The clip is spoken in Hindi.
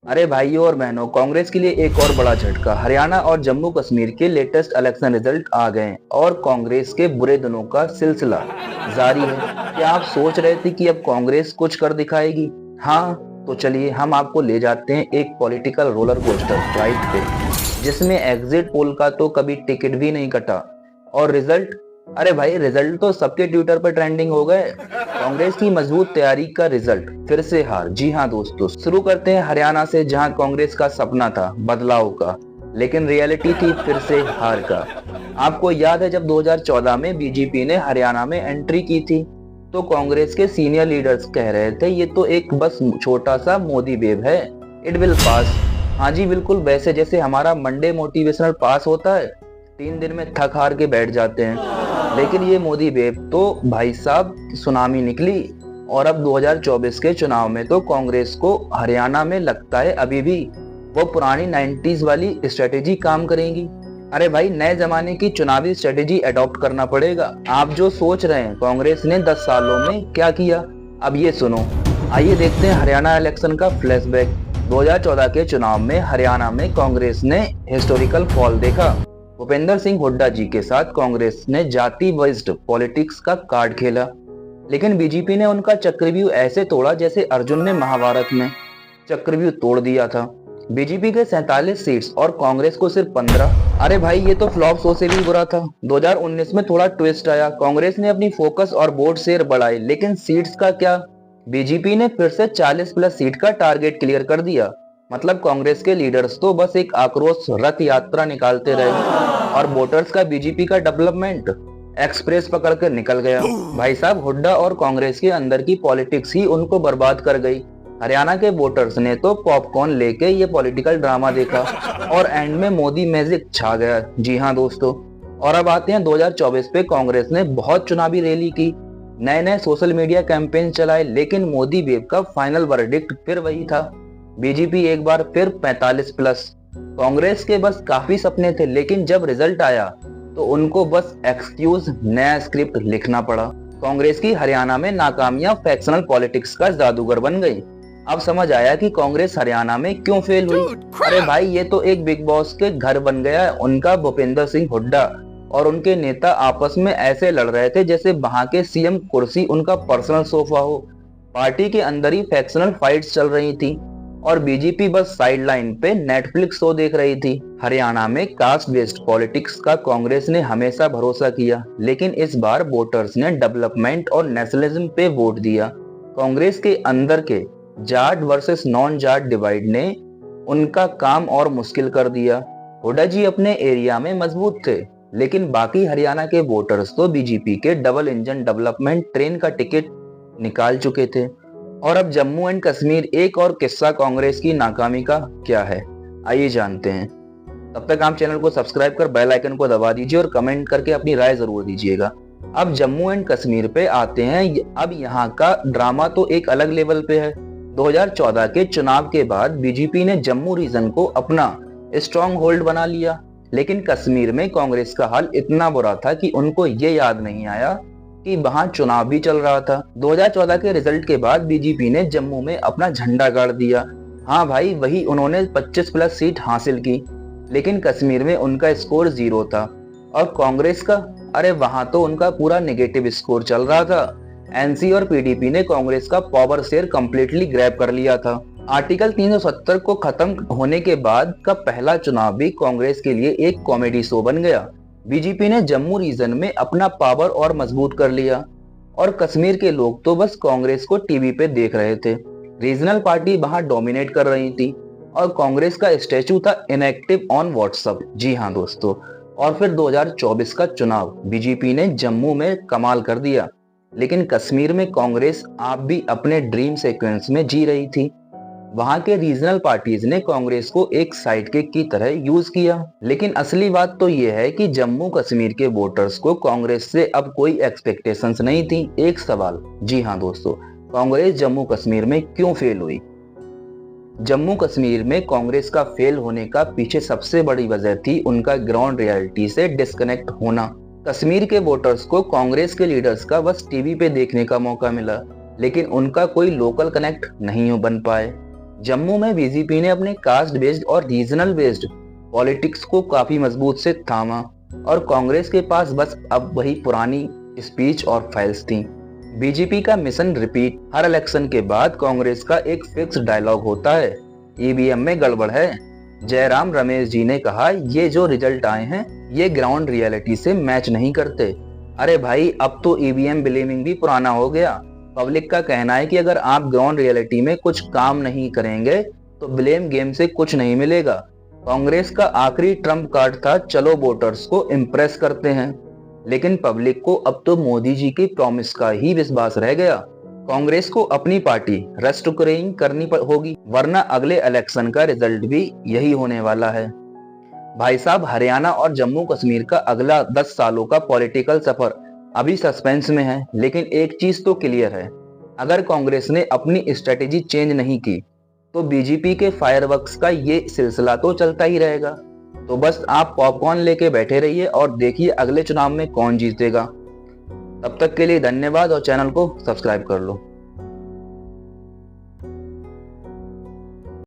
अरे भाइयों और बहनों, कांग्रेस के लिए एक और बड़ा झटका। हरियाणा और जम्मू कश्मीर के लेटेस्ट इलेक्शन रिजल्ट आ गए हैं और कांग्रेस के बुरे दिनों का सिलसिला जारी है। क्या आप सोच रहे थे कि अब कांग्रेस कुछ कर दिखाएगी? हाँ, तो चलिए हम आपको ले जाते हैं एक पॉलिटिकल रोलर कोस्टर राइड पे, जिसमें एग्जिट पोल का तो कभी टिकट भी नहीं कटा और रिजल्ट, अरे भाई रिजल्ट तो सबके ट्विटर पर ट्रेंडिंग हो गए। कांग्रेस की मजबूत तैयारी का रिजल्ट फिर से हार। जी हाँ दोस्तों, शुरू करते हैं हरियाणा से, जहां कांग्रेस का सपना था बदलाव का, लेकिन रियलिटी थी फिर से हार का। आपको याद है जब 2014 में बीजेपी ने हरियाणा में एंट्री की थी, तो कांग्रेस के सीनियर लीडर्स कह रहे थे ये तो एक बस छोटा सा मोदी वेव है, इट विल पास। हाँ जी बिल्कुल, वैसे जैसे हमारा मंडे मोटिवेशनल पास होता है, 3 दिन में थक हार के बैठ जाते हैं। लेकिन ये मोदी वेव तो भाई साहब सुनामी निकली। और अब 2024 के चुनाव में तो कांग्रेस को हरियाणा में लगता है अभी भी वो पुरानी 90s वाली स्ट्रेटेजी काम करेगी। अरे भाई, नए जमाने की चुनावी स्ट्रेटेजी अडॉप्ट करना पड़ेगा। आप जो सोच रहे हैं कांग्रेस ने 10 सालों में क्या किया, अब ये सुनो। आइए देखते हैं हरियाणा इलेक्शन का फ्लैशबैक। 2014 के चुनाव में हरियाणा में कांग्रेस ने हिस्टोरिकल फॉल देखा। भूपेंद्र सिंह हुड्डा जी के साथ कांग्रेस ने जाति बेस्ड पॉलिटिक्स का कार्ड खेला, लेकिन बीजेपी ने उनका चक्रव्यूह ऐसे तोड़ा जैसे अर्जुन ने महाभारत में चक्रव्यूह तोड़ दिया था। बीजेपी के 47 सीट्स और कांग्रेस को सिर्फ 15। अरे भाई, ये तो फ्लॉप शो से भी बुरा था। 2019 में थोड़ा ट्विस्ट आया, कांग्रेस ने अपनी फोकस और वोट शेयर बढ़ाए, लेकिन सीट्स का क्या? बीजेपी ने फिर से 40 प्लस सीट का टारगेट क्लियर कर दिया। मतलब कांग्रेस के लीडर्स तो बस एक आक्रोश रथ यात्रा निकालते रहे और वोटर्स का बीजेपी का डेवलपमेंट एक्सप्रेस पकड़ कर निकल गया। भाई साहब, हुड्डा और कांग्रेस के अंदर की पॉलिटिक्स ही उनको बर्बाद कर गई। हरियाणा के वोटर्स ने तो पॉपकॉर्न लेके ये पॉलिटिकल ड्रामा देखा और एंड में मोदी मैजिक छा गया। जी हाँ दोस्तों, और अब आते हैं 2024 पे। कांग्रेस ने बहुत चुनावी रैली की, नए नए सोशल मीडिया कैंपेन चलाए, लेकिन मोदी वेव का फाइनल वर्डिक्ट फिर वही था। बीजेपी एक बार फिर 45 प्लस। कांग्रेस के बस काफी सपने थे, लेकिन जब रिजल्ट आया तो उनको बस एक्सक्यूज, नया स्क्रिप्ट लिखना पड़ा। कांग्रेस की हरियाणा में नाकामियां फैक्शनल पॉलिटिक्स का जादूगर बन गई। अब समझ आया कि कांग्रेस हरियाणा में क्यों फेल हुई। अरे भाई, ये तो एक बिग बॉस के घर बन गया है। उनका भूपेंद्र सिंह हुड्डा और उनके नेता आपस में ऐसे लड़ रहे थे जैसे वहां के सीएम कुर्सी उनका पर्सनल सोफा हो। पार्टी के अंदर ही फैक्शनल फाइट्स चल रही थी और बीजेपी बस साइडलाइन पे नेटफ्लिक्स शो देख रही थी। हरियाणा में कास्ट बेस्ड पॉलिटिक्स का कांग्रेस ने हमेशा भरोसा किया, लेकिन इस बार वोटर्स ने डेवलपमेंट और नेशनलिज्म पे वोट दिया। कांग्रेस के अंदर के Jat versus non Jat divide ने उनका काम और मुश्किल कर दिया। हुड्डा जी अपने एरिया में मजबूत थे, लेकिन बाकी हरियाणा के वोटर्स तो बीजेपी के डबल इंजन डेवलपमेंट ट्रेन का टिकट निकाल चुके थे। और अब जम्मू एंड कश्मीर, एक और किस्सा कांग्रेस की नाकामी का क्या है, आइए जानते हैं। तब तक आप चैनल को सब्सक्राइब कर बेल आइकन को दबा दीजिए और कमेंट करके अपनी राय जरूर दीजिएगा। अब जम्मू एंड कश्मीर पे आते हैं। अब यहाँ का ड्रामा तो एक अलग लेवल पे है। 2014 के चुनाव के बाद बीजेपी ने जम्मू रीजन को अपना स्ट्रॉन्ग होल्ड बना लिया, लेकिन कश्मीर में कांग्रेस का हाल इतना बुरा था कि उनको ये याद नहीं आया कि वहां चुनाव भी चल रहा था। 2014 के रिजल्ट के बाद बीजेपी ने जम्मू में अपना झंडा गाड़ दिया। हाँ भाई, वही उन्होंने 25 प्लस सीट हासिल की, लेकिन कश्मीर में उनका स्कोर 0 था। और कांग्रेस का, अरे वहां तो उनका पूरा नेगेटिव स्कोर चल रहा था। एनसी और पीडीपी ने कांग्रेस का पावर शेयर कंप्लीटली ग्रैब कर लिया था। आर्टिकल 370 को खत्म होने के बाद का पहला चुनाव भी कांग्रेस के लिए एक कॉमेडी शो बन गया। बीजेपी ने जम्मू रीजन में अपना पावर और मजबूत कर लिया और कश्मीर के लोग तो बस कांग्रेस को टीवी पे देख रहे थे। रीजनल पार्टी वहां डोमिनेट कर रही थी और कांग्रेस का स्टैचू था इनएक्टिव ऑन व्हाट्सएप। जी हाँ दोस्तों, और फिर 2024 का चुनाव बीजेपी ने जम्मू में कमाल कर दिया, लेकिन कश्मीर में कांग्रेस आप भी अपने ड्रीम सीक्वेंस में जी रही थी। वहां के रीजनल पार्टीज ने कांग्रेस को एक साइडकिक की तरह यूज किया। लेकिन असली बात तो यह है कि जम्मू कश्मीर के वोटर्स को कांग्रेस से अब कोई एक्सपेक्टेशंस नहीं थी। एक सवाल, जी हाँ दोस्तों, कांग्रेस जम्मू कश्मीर में क्यों फेल हुई? जम्मू कश्मीर में कांग्रेस का फेल होने का पीछे सबसे बड़ी वजह थी उनका ग्राउंड रियलिटी से डिस्कनेक्ट होना। कश्मीर के वोटर्स को कांग्रेस के लीडर्स का बस टीवी पे देखने का मौका मिला, लेकिन उनका कोई लोकल कनेक्ट नहीं बन पाए। जम्मू में बीजेपी ने अपने कास्ट बेस्ड और रीजनल बेस्ड पॉलिटिक्स को काफी मजबूत से थामा और कांग्रेस के पास बस अब वही पुरानी स्पीच और फाइल्स थी। बीजेपी का मिशन रिपीट। हर इलेक्शन के बाद कांग्रेस का एक फिक्स डायलॉग होता है, ईवीएम में गड़बड़ है। जयराम रमेश जी ने कहा, ये जो रिजल्ट आए हैं ये ग्राउंड रियलिटी से मैच नहीं करते। अरे भाई, अब तो ईवीएम ब्लेमिंग भी पुराना हो गया। पब्लिक का कहना है कि अगर आप ग्राउंड रियलिटी में कुछ काम नहीं करेंगे तो ब्लेम गेम से कुछ नहीं मिलेगा। कांग्रेस का आखिरी ट्रम्प कार्ड था, चलो वोटर्स को इम्प्रेस करते हैं। लेकिन पब्लिक को अब तो मोदी जी की प्रॉमिस का ही विश्वास रह गया। कांग्रेस को अपनी पार्टी रेस्टोरेटिंग करनी होगी, वरना अगले इलेक्शन का रिजल्ट भी यही होने वाला है। भाई साहब, हरियाणा और जम्मू कश्मीर का अगला 10 सालों का पॉलिटिकल सफर अभी सस्पेंस में है, लेकिन एक चीज तो क्लियर है, अगर कांग्रेस ने अपनी स्ट्रेटेजी चेंज नहीं की तो बीजेपी के फायरवर्क्स का ये सिलसिला तो चलता ही रहेगा। तो बस आप पॉपकॉर्न लेके बैठे रहिए और देखिए अगले चुनाव में कौन जीतेगा। तब तक के लिए धन्यवाद और चैनल को सब्सक्राइब कर लो।